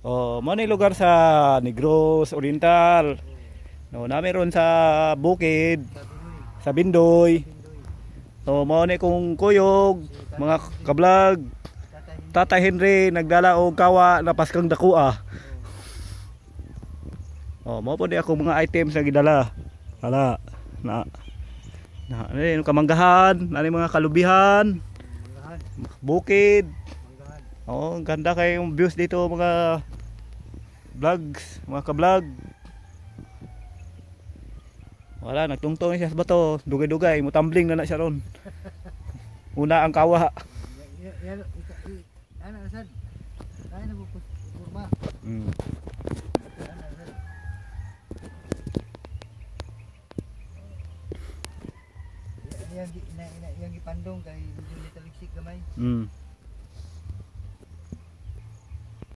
Oh, mo ni lugar sa Negros Oriental. No, nami ron sa bukid, sa Bindoy. So, mo ni kung kuyog, mga kablog. Tata Henry nagdala og kawa na paskang dakua. Oh, mo po di ako mga items na gidala. Ala, ano kamanggahan, ano mga kalubihan, bukid. Oh, ganda kayong views dito mga vlogs, mga ka-vlog. Wala, nagtungtong siya sa bato, dugay-dugay, mutambling na siya ron. Una ang kawa. Ano sad? Kaya na kurba. Yang ipandong kay medyo litaliksik gamay.